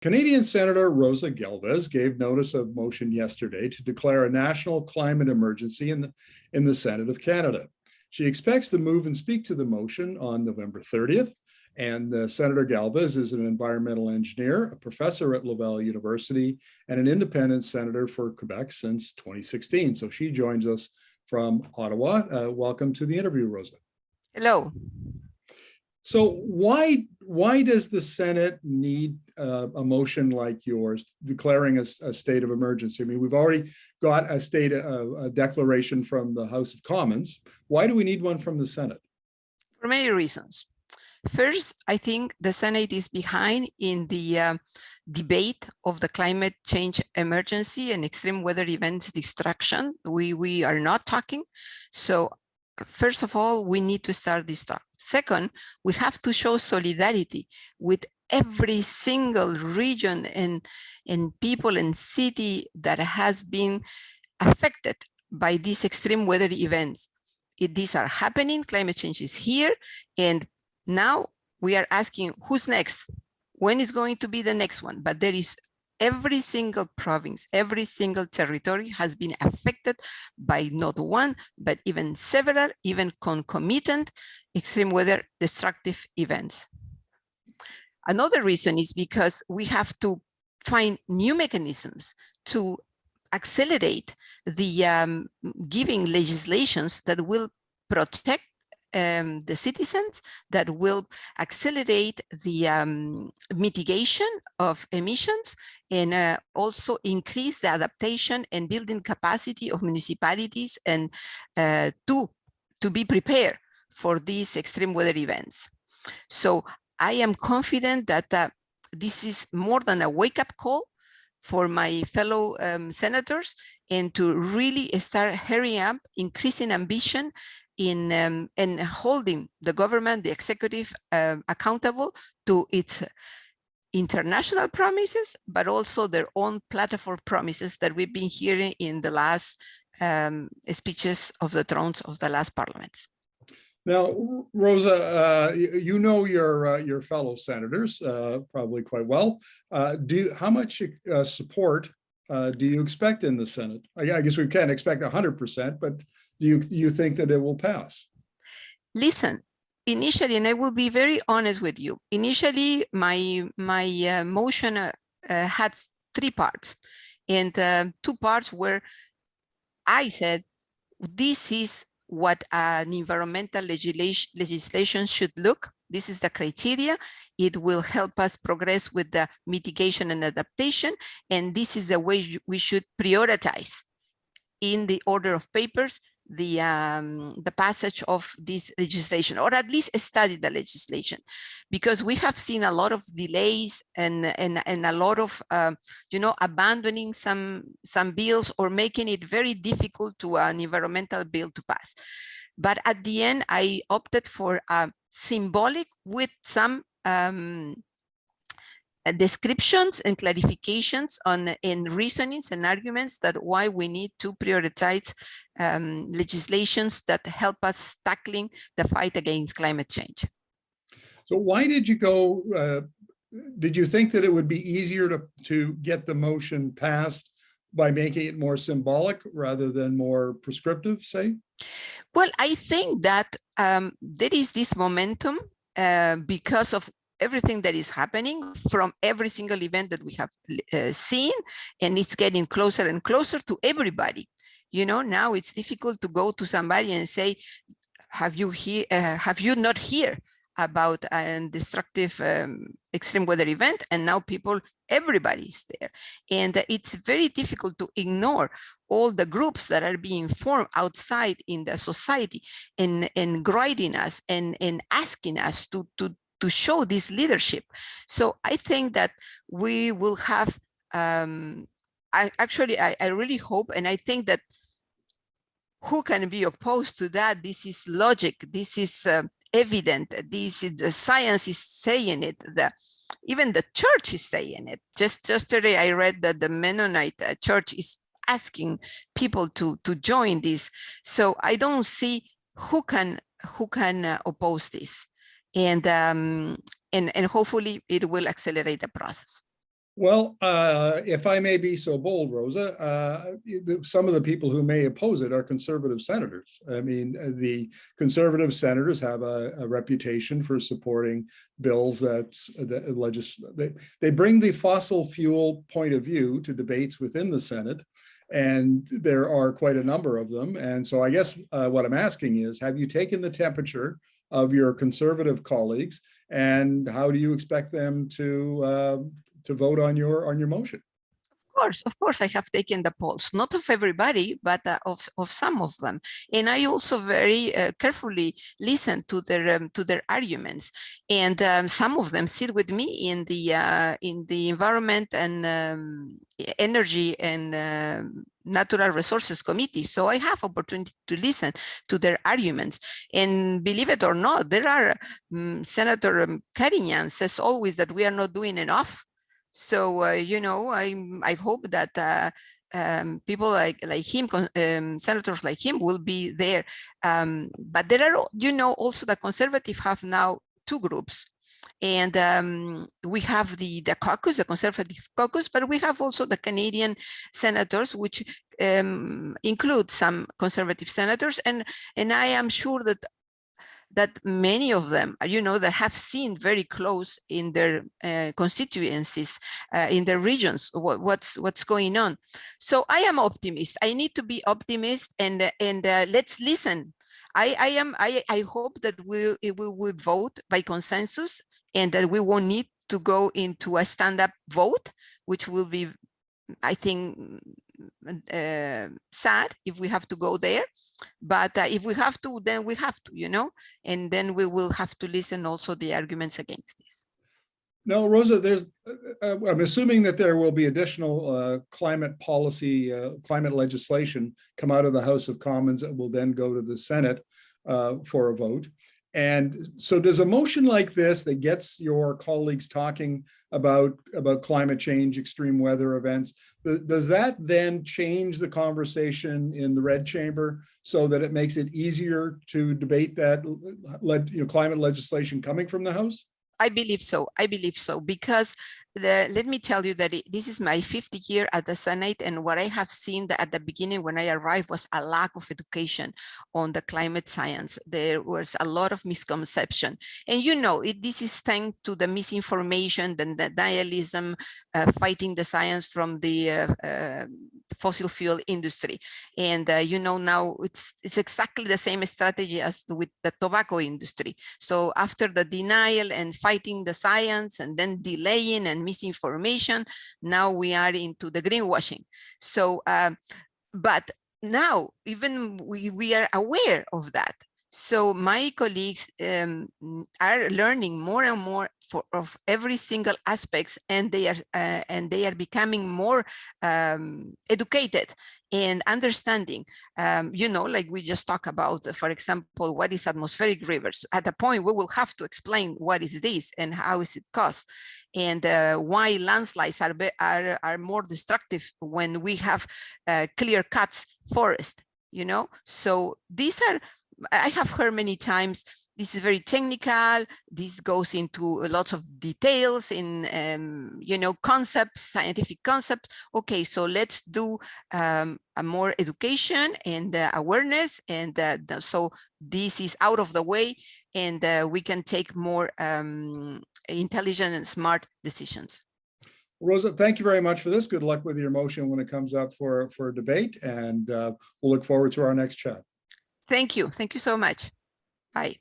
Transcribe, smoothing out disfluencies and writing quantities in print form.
Canadian Senator Rosa Galvez gave notice of motion yesterday to declare a national climate emergency in the Senate of Canada. She expects to move and speak to the motion on November 30th. And Senator Galvez is an environmental engineer, a professor at Laval University, and an independent senator for Quebec since 2016. So she joins us from Ottawa. Welcome to the interview, Rosa. Hello. So why does the Senate need a motion like yours declaring a state of emergency? I mean, we've already got a declaration from the House of Commons. Why do we need one from the Senate? For many reasons. First, I think the Senate is behind in the debate of the climate change emergency and extreme weather events destruction. We are not talking. So first of all, we need to start this talk. Second, we have to show solidarity with every single region and people and city that has been affected by these extreme weather events. These are happening, climate change is here, and now we are asking who's next? When is going to be the next one? But there is every single province, every single territory has been affected by not one, but even several, even concomitant extreme weather destructive events. Another reason is because we have to find new mechanisms to accelerate the giving legislations that will protect the citizens, that will accelerate the mitigation of emissions and also increase the adaptation and building capacity of municipalities and to be prepared for these extreme weather events. So I am confident that this is more than a wake-up call for my fellow senators, and to really start hurrying up, increasing ambition in and holding the government, the executive, accountable to its international promises, but also their own platform promises that we've been hearing in the last speeches of the thrones of the last parliaments. Now, Rosa, you know your fellow senators probably quite well. How much support do you expect in the Senate? I guess we can't expect 100%, but do you think that it will pass? Listen, initially, and I will be very honest with you, initially my motion had 3 parts, and 2 parts where I said, this is what an environmental legislation should look. This is the criteria. It will help us progress with the mitigation and adaptation. And this is the way we should prioritize in the order of papers the passage of this legislation, or at least study the legislation, because we have seen a lot of delays and a lot of abandoning some bills or making it very difficult to an environmental bill to pass. But at the end, I opted for a symbolic with some descriptions and clarifications on and reasonings and arguments that why we need to prioritize legislations that help us tackling the fight against climate change. So why did you go, did you think that it would be easier to get the motion passed by making it more symbolic rather than more prescriptive, say? Well, I think that there is this momentum because of everything that is happening from every single event that we have seen, and it's getting closer and closer to everybody. You know, now it's difficult to go to somebody and say, have you not heard about a destructive extreme weather event? And now everybody's there. And it's very difficult to ignore all the groups that are being formed outside in the society and guiding us and asking us to show this leadership. So I think that we will have, I really hope, and I think that who can be opposed to that? This is logic, this is evident, the science is saying it, even the church is saying it. Just yesterday I read that the Mennonite church is asking people to join this. So I don't see who can oppose this. And hopefully it will accelerate the process. Well, if I may be so bold, Rosa, some of the people who may oppose it are conservative senators. I mean, the conservative senators have a reputation for supporting bills that they bring the fossil fuel point of view to debates within the Senate, and there are quite a number of them. And so I guess what I'm asking is, have you taken the temperature of your conservative colleagues, and how do you expect them to vote on your motion? Of course, I have taken the polls, not of everybody, but of some of them, and I also very carefully listen to their arguments, and some of them sit with me in the environment and energy and natural resources committee. So I have opportunity to listen to their arguments, and believe it or not, there are Senator Carignan says always that we are not doing enough. So, I hope that people like him, senators like him will be there. But there are, also the conservative have now two groups. And we have the caucus, the conservative caucus, but we have also the Canadian senators, which include some conservative senators. And I am sure that many of them, that have seen very close in their constituencies, in their regions, what's going on. So I am optimist. I need to be optimist, and let's listen. I hope that we will vote by consensus, and that we won't need to go into a stand-up vote, which will be, I think, sad if we have to go there. But if we have to, then we have to, and then we will have to listen also the arguments against this. No, Rosa, I'm assuming that there will be additional climate policy, climate legislation come out of the House of Commons that will then go to the Senate for a vote. And so does a motion like this that gets your colleagues talking about climate change, extreme weather events, does that then change the conversation in the red chamber so that it makes it easier to debate that climate legislation coming from the House? I believe so. Because let me tell you that this is my 50th year at the Senate, and what I have seen at the beginning when I arrived was a lack of education on the climate science. There was a lot of misconception, and this is thanks to the misinformation and the nihilism, fighting the science from the fossil fuel industry. And now it's exactly the same strategy as with the tobacco industry. So after the denial and fighting the science and then delaying and misinformation, now we are into the greenwashing. So but now even we are aware of that. So my colleagues are learning more and more of every single aspects, and they are becoming more educated and understanding. Like we just talked about, for example, what is atmospheric rivers. At a point, we will have to explain what is this and how is it caused, and why landslides are more destructive when we have clear cuts forest. So these are. I have heard many times, this is very technical, this goes into lots of details in, concepts, scientific concepts. Okay, so let's do a more education and awareness, and so this is out of the way, and we can take more intelligent and smart decisions. Rosa, thank you very much for this. Good luck with your motion when it comes up for debate, and we'll look forward to our next chat. Thank you. Thank you so much. Bye.